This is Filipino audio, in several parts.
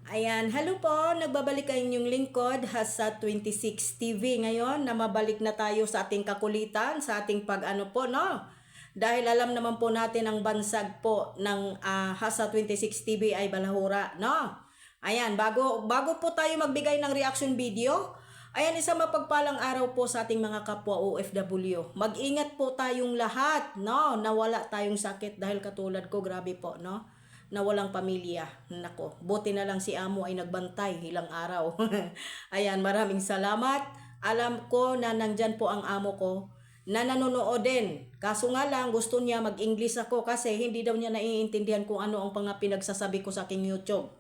Ayan, hello po, nagbabalik ang inyong lingkod, Hasa 26 TV. Ngayon, na mabalik na tayo sa ating kakulitan, sa ating pag-ano po, no? Dahil alam naman po natin ang bansag po ng Hasa 26 TV ay balahura, no? Ayan, bago po tayo magbigay ng reaction video, ayan, isang mapagpalang araw po sa ating mga kapwa OFW. Mag-ingat po tayong lahat, no? Nawala tayong sakit dahil katulad ko, grabe po, no? Na walang pamilya. Nako, buti na lang si amo ay nagbantay ilang araw. Ayan, maraming salamat. Alam ko na nandyan po ang amo ko na nanonood din. Kaso nga lang, gusto niya mag-English ako kasi hindi daw niya naiintindihan kung ano ang pinagsasabi ko sa aking YouTube.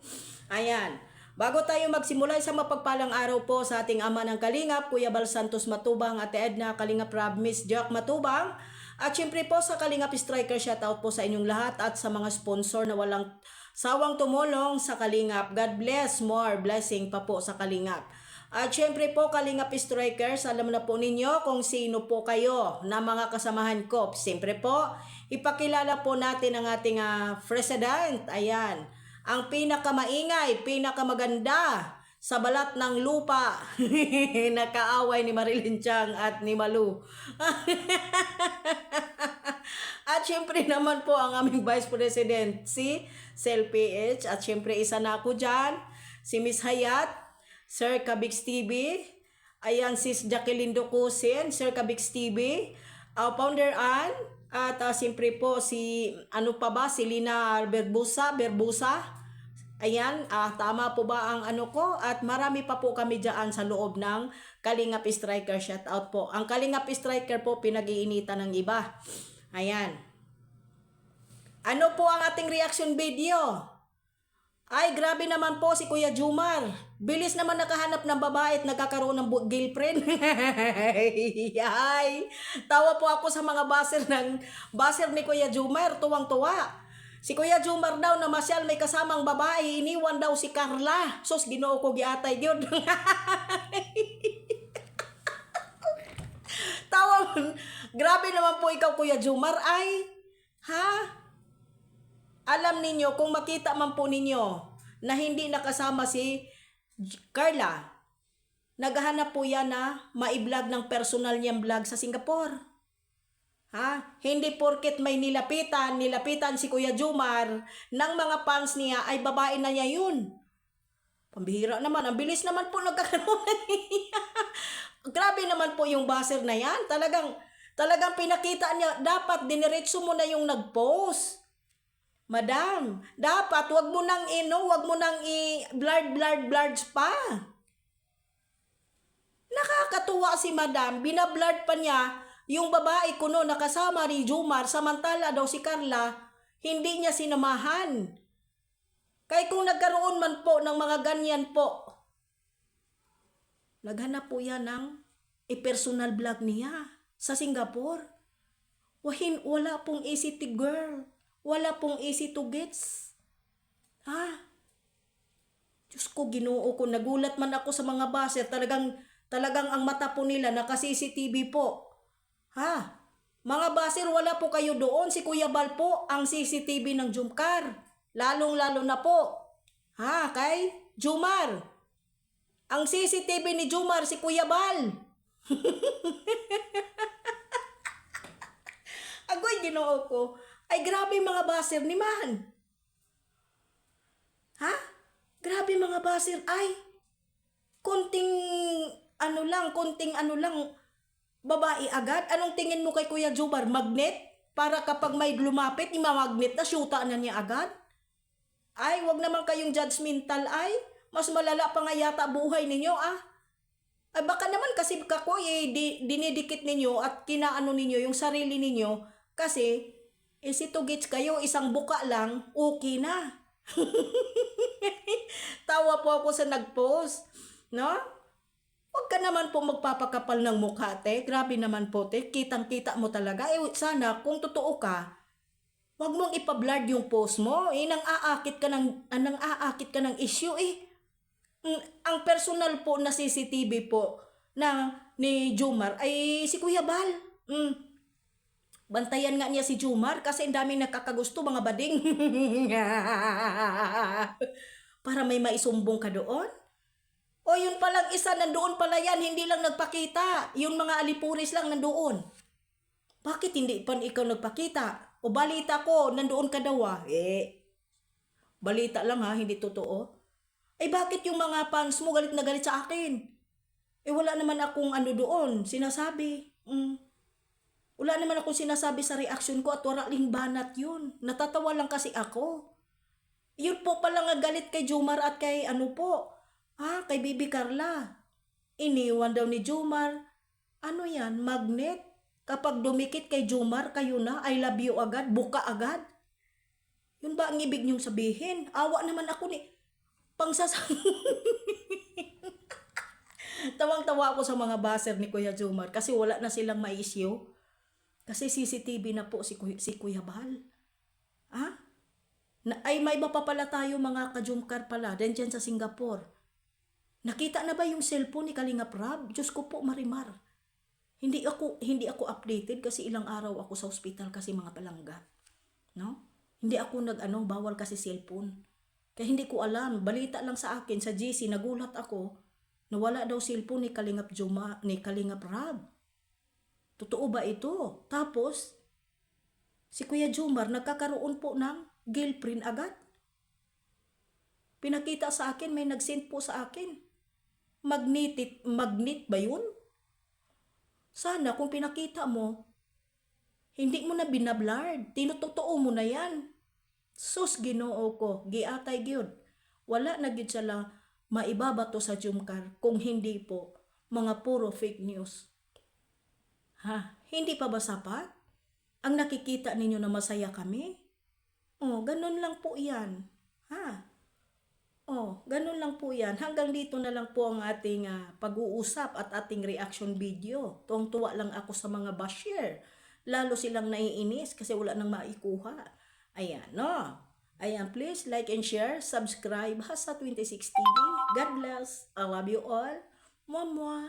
Ayan. Bago tayo magsimula, isang mapagpalang araw po sa ating ama ng Kalingap, Kuya Bal Santos Matubang, Ate Edna Kalingap Rab, Miss Jack Matubang. At syempre po sa Kalingap Striker, shoutout po sa inyong lahat at sa mga sponsor na walang sawang tumulong sa Kalingap. God bless, more blessing pa po sa Kalingap. At syempre po Kalingap Strikers, alam na po ninyo kung sino po kayo na mga kasamahan ko. Siyempre po, ipakilala po natin ang ating president. Ayan, ang pinakamaingay, pinakamaganda sa balat ng lupa. Nakaaway ni Marilyn Chang at ni Malu. At syempre naman po ang aming Vice President, si Sel PH. At syempre isa na ako dyan, si Miss Hayat, Sir Kabix TV. Ayan, Sis Jacqueline Ducusin, Sir Kabix TV. Founder Ann. At syempre po si, si Lina Berbusa. Ayan, tama po ba ang ano ko? At marami pa po kami dyan sa loob ng Kalingap Striker. Shout out po. Ang Kalingap Striker po pinag-iinitan ng iba. Ayan. Ano po ang ating reaction video? Ay, grabe naman po si Kuya Jumar. Bilis naman nakahanap ng babae at nagkakaroon ng girlfriend. Ay, tawa po ako sa mga baser ni Kuya Jumar. Tuwang-tuwa. Si Kuya Jumar daw na masyal may kasamang babae, iniwan daw si Carla. Sos, Ginoo ko giatay yun. Tawa. Grabe naman po ikaw, Kuya Jumar. Ay, ha? Alam ninyo, kung makita man po ninyo na hindi nakasama si Carla, naghahanap po yan na maiblog ng personal niyang vlog sa Singapore. Ha? Hindi porket may nilapitan si Kuya Jumar ng mga fans niya ay babae na niya yun. Pambihira naman, ang bilis naman po nagkakaroon niya. Grabe naman po yung baser na yan. Talagang pinakita niya, dapat diniretso mo na yung nag-post. Madam, dapat wag mo nang i-blard pa. Nakakatuwa si Madam, binablard pa niya yung babae kuno nakasama ni Jumar, samantala daw si Carla, hindi niya sinamahan. Kaya kung nagkaroon man po ng mga ganyan po, naghanap po yan ng personal vlog niya sa Singapore. Wala pong easy to girl. Wala pong easy to gets. Ha? Diyos ko, Ginoo ko, nagulat man ako sa mga baser. Talagang ang mata po nila naka-CCTV po. Ha? Mga baser, wala po kayo doon. Si Kuya Bal po ang CCTV ng Jumcar. Lalong-lalo na po. Ha? Kay Jumar. Ang CCTV ni Jumar, si Kuya Bal. Agoy, Ginoo ko. Ay, grabe mga baser ni man. Ha? Grabe mga baser. Ay, konting ano lang, babae agad. Anong tingin mo kay Kuya Jumar? Magnet? Para kapag may lumapit, imamagnet na, syuta na niya agad? Ay, wag naman kayong judgmental ay. Mas malala pa nga yata buhay ninyo Ay, baka naman kasi kakoy, dinidikit ninyo at kinaano ninyo yung sarili ninyo kasi si Tugits kayo, isang buka lang, okay na. Tawa po ako sa nag-post. No? Huwag ka naman po magpapakapal ng mukha, te. Grabe naman po, te. Kitang-kita mo talaga. Sana, kung totoo ka, huwag mong ipa-blard yung post mo. Nang aakit ka ng issue, Ang personal po na CCTV po ni Jumar ay si Kuya Bal. Bantayan nga niya si Jumar kasi ang daming nakakagusto mga bading. para may maisumbong ka doon? O yun palang isa, nandoon pala yan, hindi lang nagpakita. Yung mga alipuris lang nandoon. Bakit hindi pa ikaw nagpakita? O balita ko, nandoon ka daw ah. Balita lang ha, hindi totoo. Bakit yung mga fans mo galit na galit sa akin? Wala naman akong ano doon, sinasabi. Wala naman akong sinasabi sa reaction ko at wala ring banat yun. Natatawa lang kasi ako. Yun po pala nga galit kay Jomar at kay ano po, kay Bibi Carla. Iniwan daw ni Jomar. Ano yan, magnet? Kapag dumikit kay Jomar, kayo na, I love you agad, buka agad. Yun ba ang ibig niyong sabihin? Awa naman ako ni... Tawang-tawa ako sa mga baser ni Kuya Jomar kasi wala na silang ma-issue. Kasi CCTV na po si Kuya Bal. May iba pa pala tayo mga kajumkar pala, dyan sa Singapore. Nakita na ba yung cellphone ni Kalingap Rab? Diyos ko po, Marimar. Hindi ako updated kasi ilang araw ako sa ospital kasi mga palangga. No? Hindi ako bawal kasi cellphone. Kaya hindi ko alam, balita lang sa akin sa GC, nagulat ako na wala daw cellphone ni Kalingap Rab. Totoo ba ito? Tapos, si Kuya Jomar nagkakaroon po ng girlfriend agad. Pinakita sa akin, may nag-send po sa akin. Magnet ba yun? Sana kung pinakita mo, hindi mo na binablard. Tinutotoo mo na yan. Sus, Ginoo ko, giatay gyud. Wala na gyud sila maibabato sa Jomcar kung hindi po mga puro fake news. Hindi pa ba sapat? Ang nakikita ninyo na masaya kami? Ganun lang po yan. Ganun lang po yan. Hanggang dito na lang po ang ating pag-uusap at ating reaction video. Tuwang-tuwa lang ako sa mga basher. Lalo silang naiinis kasi wala nang maikuha. Ayan, no? Ayan, please like and share, subscribe, Hasa 26 TV. God bless. I love you all. Mwah, mwah.